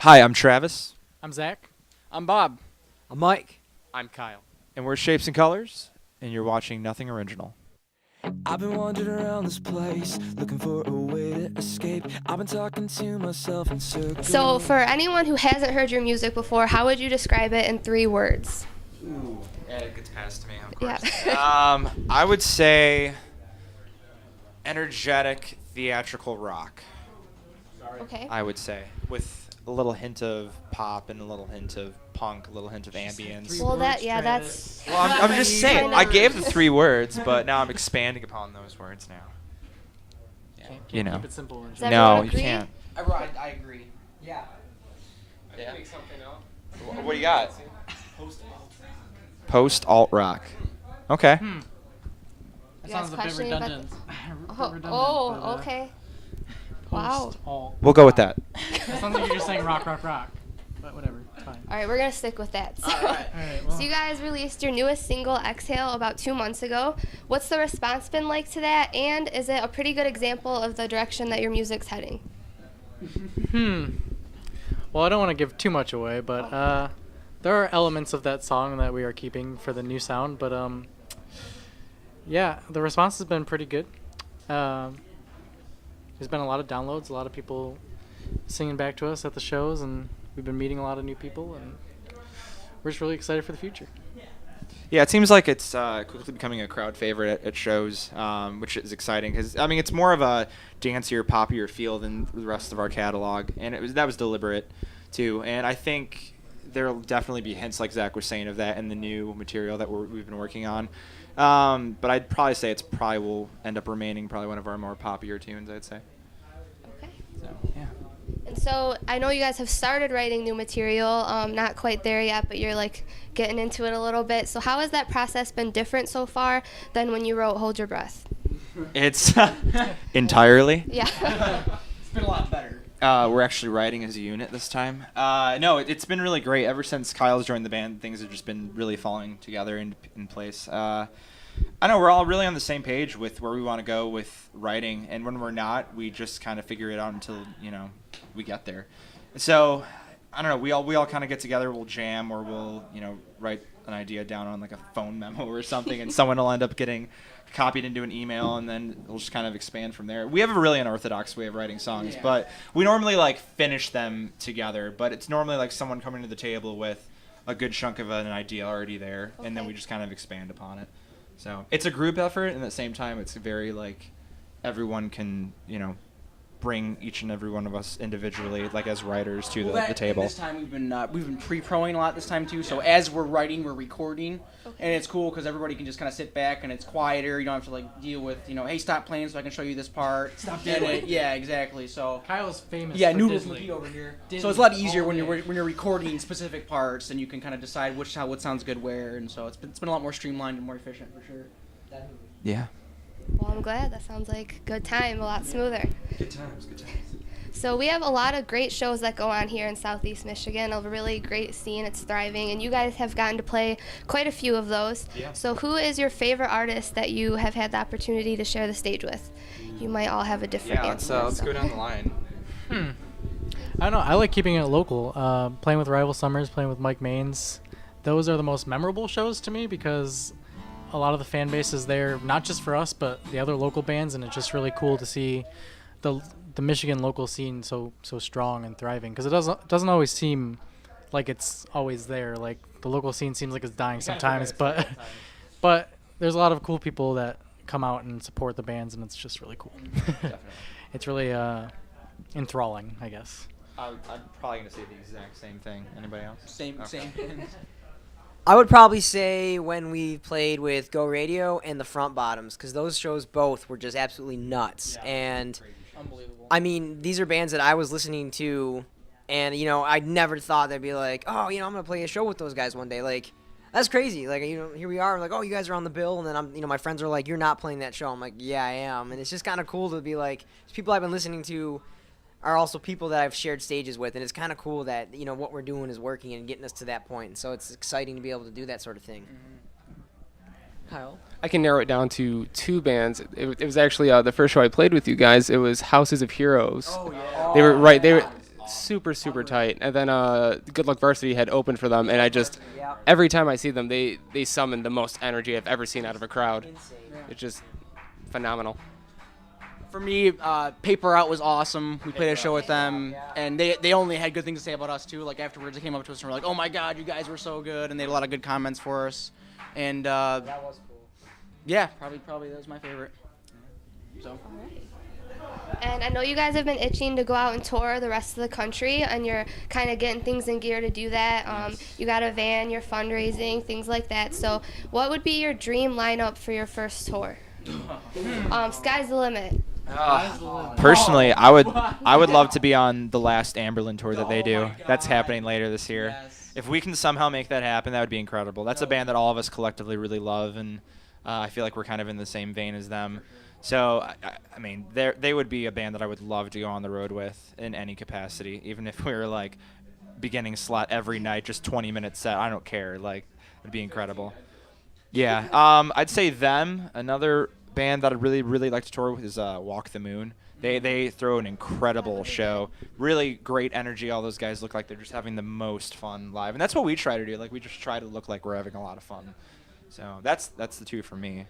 Hi, I'm Travis, I'm Zach. I'm Bob. I'm Mike. I'm Kyle. and we're Shapes and Colors, and you're watching Nothing Original. I've been wandering around this place, looking for a way to escape. I've been talking to myself in circles. So, for anyone who hasn't heard your music before, how would you describe it in 3 words? Ooh, yeah, it gets passed to me, of Yeah. course. I would say energetic, theatrical rock. Okay. I would say, with a little hint of pop and a little hint of punk, a little hint of ambience. Well, that's. Well, I'm just saying. I gave the 3 words, but now I'm expanding upon those words now. Yeah. Can't You know. keep it simple. And Does just- No, everyone you agree? can't. I agree. Yeah. I can make something up. What do you got? Post alt rock. Okay. That You guys sounds a bit questioning about redundant. Oh, okay. Wow. Post-alt. We'll go with that. That sounds like you're just saying rock, rock, rock. But whatever, it's fine. All right, we're going to stick with that. So, All right, well, so you guys released your newest single, Exhale, about 2 months ago. What's the response been like to that? And is it a pretty good example of the direction that your music's heading? Well, I don't want to give too much away, but there are elements of that song that we are keeping for the new sound. But yeah, the response has been pretty good. There's been a lot of downloads, a lot of people singing back to us at the shows, and we've been meeting a lot of new people, and we're just really excited for the future. Yeah, it seems like it's quickly becoming a crowd favorite at shows, which is exciting because I mean it's more of a dancier, poppier feel than the rest of our catalog, and that was deliberate too. And I think there'll definitely be hints, like Zach was saying, of that in the new material that we've been working on. But I'd probably say it's probably will end up remaining probably one of our more poppier tunes, I'd say. Okay. So yeah. And so I know you guys have started writing new material, not quite there yet, but you're like getting into it a little bit. So how has that process been different so far than when you wrote Hold Your Breath? It's entirely. Yeah. It's been a lot better. We're actually writing as a unit this time. No, it's been really great. Ever since Kyle's joined the band, things have just been really falling together in place. I know we're all really on the same page with where we want to go with writing, and when we're not, we just kind of figure it out until we get there. So I don't know. We all kind of get together. We'll jam, or we'll write an idea down on like a phone memo or something, and someone will end up getting copied into an email, and then we'll just kind of expand from there. We have a really unorthodox way of writing songs, but we normally like finish them together. But it's normally like someone coming to the table with a good chunk of an idea already there, and then we just kind of expand upon it. So it's a group effort, and at the same time, it's very like everyone can bring each and every one of us individually, like as writers, to the table. This time we've been pre-proing a lot this time too. So as we're writing, we're recording, and it's cool because everybody can just kind of sit back and it's quieter. You don't have to like deal with hey, stop playing so I can show you this part. Stop doing. Yeah, exactly. So Kyle's famous. yeah, for Noodles Disney. McGee over here. Disney So it's a lot easier all when day. you're recording specific parts, and you can kind of decide what sounds good where, and so it's been a lot more streamlined and more efficient for sure. Yeah. Well, I'm glad. That sounds like a good time, a lot smoother. Good times. Good times. So we have a lot of great shows that go on here in Southeast Michigan, a really great scene. It's thriving, and you guys have gotten to play quite a few of those. Yeah. So who is your favorite artist that you have had the opportunity to share the stage with? You might all have a different Yeah, answer. let's go down the line. I don't know. I like keeping it local. Playing with Rival Summers, playing with Mike Maines. Those are the most memorable shows to me because a lot of the fan base is there, not just for us, but the other local bands, and it's just really cool to see the Michigan local scene so strong and thriving. Because it doesn't always seem like it's always there. Like the local scene seems like it's dying sometimes, but there's a lot of cool people that come out and support the bands, and it's just really cool. Definitely. It's really enthralling, I guess. I'm probably gonna say the exact same thing. Anybody else? Same. I would probably say when we played with Go Radio and the Front Bottoms, because those shows both were just absolutely nuts. And Unbelievable. I mean, these are bands that I was listening to, and I never thought they'd be like, oh, I'm gonna play a show with those guys one day. Like, that's crazy. Like, here we are, like, oh, you guys are on the bill, and then my friends are like, you're not playing that show. I'm like, yeah, I am. And it's just kind of cool to be like, people I've been listening to are also people that I've shared stages with, and it's kind of cool that what we're doing is working and getting us to that point. And so it's exciting to be able to do that sort of thing. Kyle. I can narrow it down to 2 bands. It was actually the first show I played with you guys. It was Houses of Heroes. Oh yeah. They were right. They were super tight. And then Good Luck Varsity had opened for them, and I just Yeah. every time I see them, they summon the most energy I've ever seen out of a crowd. Insane. It's just phenomenal. For me, Paper Out was awesome. We played a show with them, and they only had good things to say about us too. Like afterwards, they came up to us and were like, "Oh my God, you guys were so good," and they had a lot of good comments for us. And That was cool. yeah, probably that was my favorite. So. And I know you guys have been itching to go out and tour the rest of the country, and you're kind of getting things in gear to do that. You got a van, you're fundraising, things like that. So what would be your dream lineup for your first tour? Sky's the limit. Personally, I would love to be on the last Amberlin tour that they do. That's happening later this year. Yes. If we can somehow make that happen, that would be incredible. That's a band that all of us collectively really love, and I feel like we're kind of in the same vein as them. So, I mean, they would be a band that I would love to go on the road with in any capacity, even if we were like beginning slot every night, just 20-minute set. I don't care. Like, it'd be incredible. Yeah, I'd say them. Another band that I'd really like to tour with is Walk the Moon. They throw an incredible show. Really great energy. All those guys look like they're just having the most fun live, and that's what we try to do. Like, we just try to look like we're having a lot of fun. So that's the two for me.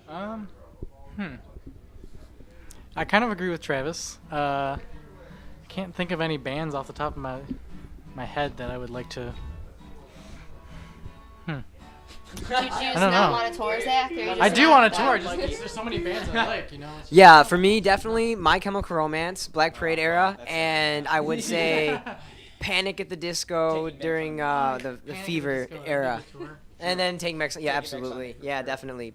I kind of agree with Travis. I can't think of any bands off the top of my head that I would like to. Do you just don't not know. want to tour, Zach? Or you just I do not want to that? tour. Just there's so many bands I like, you know. It's just- Yeah, for me, definitely My Chemical Romance, Black Parade era, and I would say Panic at the Disco during the Fever era. And then Take Mex. Yeah, absolutely. Yeah, definitely.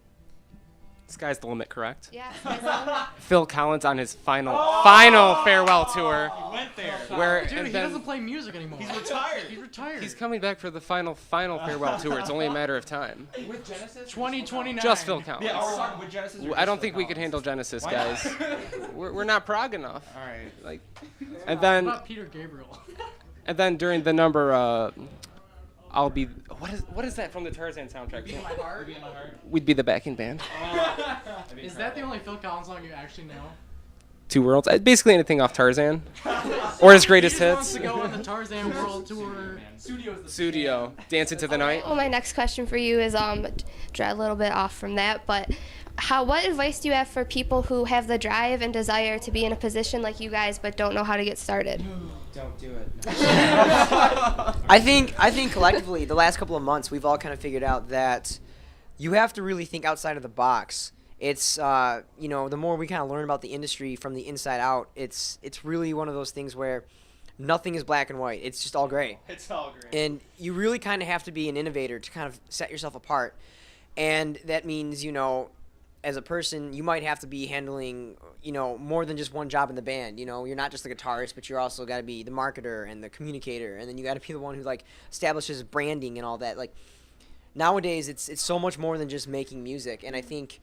Sky's the limit, correct? Yeah, Sky's the limit. Phil Collins on his final farewell tour. Went there. Where Dude, and he then doesn't play music anymore. He's retired. He's retired. he's coming back for the final farewell tour. It's only a matter of time. With Genesis? 2029. Just Phil Collins. Yeah, we're talking with Genesis. I don't think we could handle Genesis, Why not? guys. We're not prog enough. All right. Like, and What then about Peter Gabriel? during the number, I'll be. What is that from the Tarzan soundtrack? We'd be the backing band. Is that the only Phil Collins song you actually know? Two Worlds. Basically anything off Tarzan, or his greatest He just wants hits. to go on the Tarzan World Tour. Studio, Dance Into the Night. Well, my next question for you is a little bit off from that, but what advice do you have for people who have the drive and desire to be in a position like you guys but don't know how to get started? Don't do it. I think collectively, the last couple of months, we've all kind of figured out that you have to really think outside of the box. It's the more we kind of learn about the industry from the inside out, it's really one of those things where nothing is black and white. It's just all gray. It's all great. And you really kind of have to be an innovator to kind of set yourself apart. And that means, as a person, you might have to be handling, more than just one job in the band. You're not just the guitarist, but you're also got to be the marketer and the communicator. And then you got to be the one who, establishes branding and all that. Nowadays, it's so much more than just making music. And I think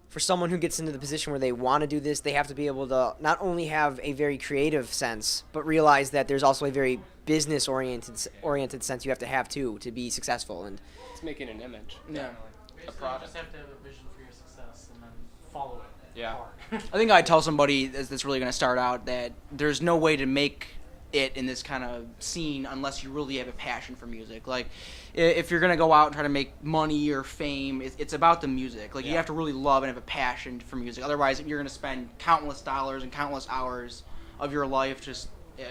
for someone who gets into the position where they want to do this, they have to be able to not only have a very creative sense, but realize that there's also a very business-oriented sense you have to have, too, to be successful. And It's making an image. Yeah. Basically, you just have to have a vision for your success and then follow it. Yeah. hard. I think I'd tell somebody that's really going to start out that there's no way to make it in this kind of scene unless you really have a passion for music. Like, if you're going to go out and try to make money or fame, it's about the music. Like, you have to really love and have a passion for music. Otherwise, you're going to spend countless dollars and countless hours of your life just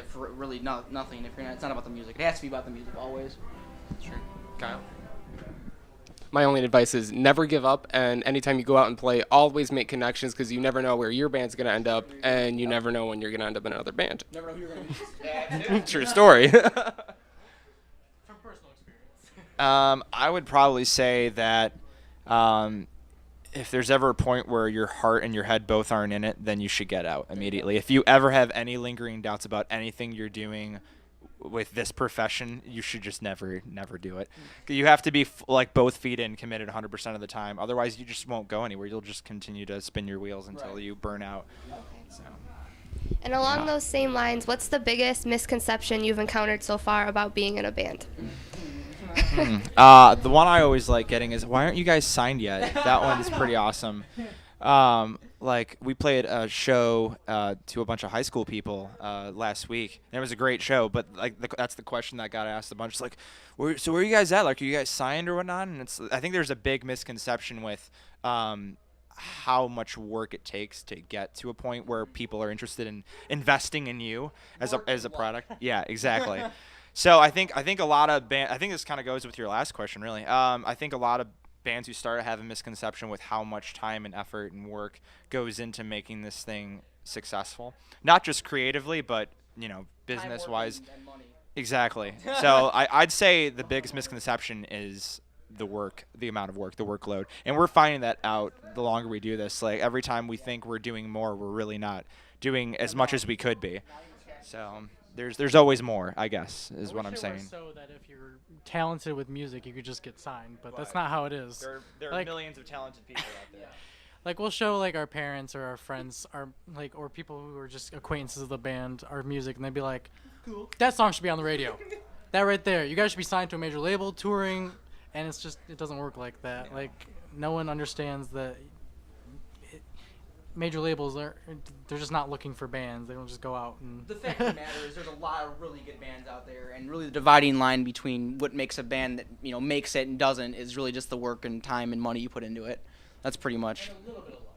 for really nothing. It's not about the music. It has to be about the music always. Sure. Kyle? My only advice is never give up, and anytime you go out and play, always make connections, because you never know where your band's going to end up, and you never know when you're going to end up in another band. Never know who you're going to meet. True story. From personal experience. I would probably say that if there's ever a point where your heart and your head both aren't in it, then you should get out immediately. If you ever have any lingering doubts about anything you're doing with this profession, you should just never do it. You have to be both feet in, committed 100% of the time. Otherwise, you just won't go anywhere. You'll just continue to spin your wheels until you burn out. So. And along those same lines, what's the biggest misconception you've encountered so far about being in a band? The one I always like getting is, why aren't you guys signed yet? That one's pretty awesome. like we played a show to a bunch of high school people last week. And it was a great show, but like that's the question that got asked a bunch. It's like, so where are you guys at? Like, are you guys signed or whatnot? And I think there's a big misconception with how much work it takes to get to a point where people are interested in investing in you as a product. Yeah, exactly. So I think a lot of I think this kind of goes with your last question, really. I think a lot of bands who start have a misconception with how much time and effort and work goes into making this thing successful, not just creatively, but business wise. Exactly. So I'd say the biggest misconception is the work, the amount of work, the workload, and we're finding that out the longer we do this. Like every time we think we're doing more, we're really not doing as much as we could be. So there's always more, I guess, is what I'm saying. So that if you're talented with music, you could just get signed, but that's not how it is. There are millions of talented people out there. Like we'll show like our parents or our friends or people who are just acquaintances of the band our music, and they'd be like, "Cool, that song should be on the radio. That right there, you guys should be signed to a major label, touring." And it doesn't work like that. Yeah. Like no one understands that major labels they're just not looking for bands. They don't just go out and. The fact of the matter is, there's a lot of really good bands out there, and really the dividing line between what makes a band that makes it and doesn't is really just the work and time and money you put into it. That's pretty much.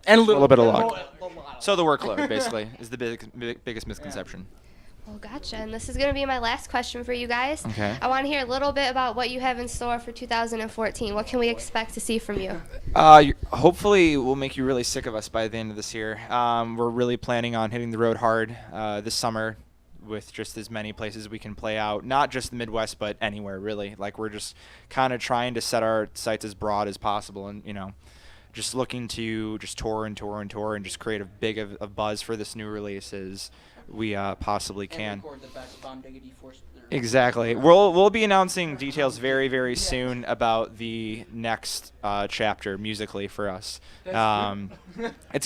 And a little bit of luck. So the workload basically is the biggest misconception. Well, gotcha. And this is going to be my last question for you guys. Okay. I want to hear a little bit about what you have in store for 2014. What can we expect to see from you? Hopefully, we'll make you really sick of us by the end of this year. We're really planning on hitting the road hard this summer with just as many places we can play out, not just the Midwest, but anywhere, really. Like, we're just kind of trying to set our sights as broad as possible and, just looking to just tour and tour and tour and just create a big of a buzz for this new release as we possibly can. And record the best Bomb Diggity Force. Exactly. We'll be announcing details very, very soon about the next chapter musically for us. It's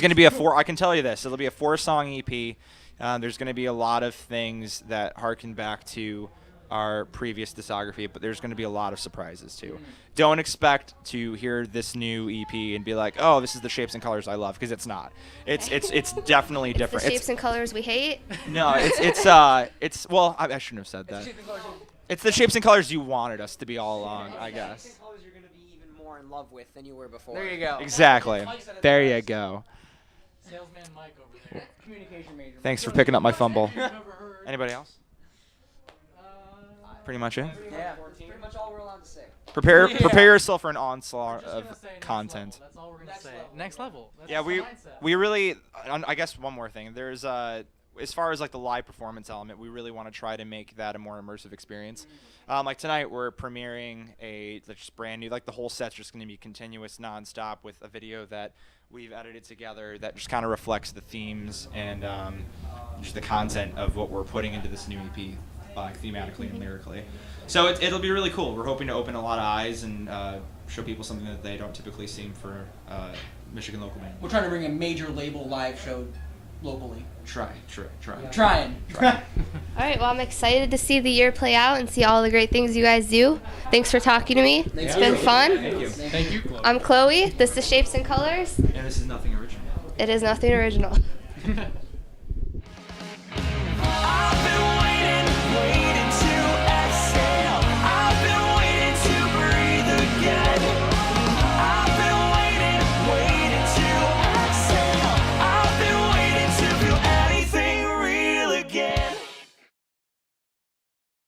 going to be I can tell you this. It'll be a 4-song EP. There's going to be a lot of things that harken back to our previous discography, but there's going to be a lot of surprises too. Don't expect to hear this new EP and be like, "Oh, this is the Shapes and Colors I love," because it's not. It's definitely different. The Shapes and Colors we hate. No, well, I shouldn't have said that. It's the Shapes and Colors you wanted us to be all along, I guess. Shapes and colors you're gonna be even more in love with than you were before. There you go. Exactly. There you go. Salesman Mike over there. Communication major. Thanks for picking up my fumble. Anybody else? Pretty much it. Yeah, pretty much all we're allowed to say. Prepare yourself for an onslaught of content. That's all we're gonna say. Next level. That's Yeah, the mindset. we really. I guess one more thing. There's as far as like the live performance element, we really want to try to make that a more immersive experience. Like tonight, we're premiering just brand new. Like the whole set's just going to be continuous, nonstop, with a video that we've edited together that just kind of reflects the themes and just the content of what we're putting into this new EP. Thematically and lyrically. So it'll be really cool. We're hoping to open a lot of eyes and show people something that they don't typically see for Michigan local band. We're trying to bring a major label live show locally. Trying. All right, well, I'm excited to see the year play out and see all the great things you guys do. Thanks for talking to me. It's been fun. Thank you. Chloe. I'm Chloe. This is Shapes and Colors. And this is Nothing Original. It is Nothing Original.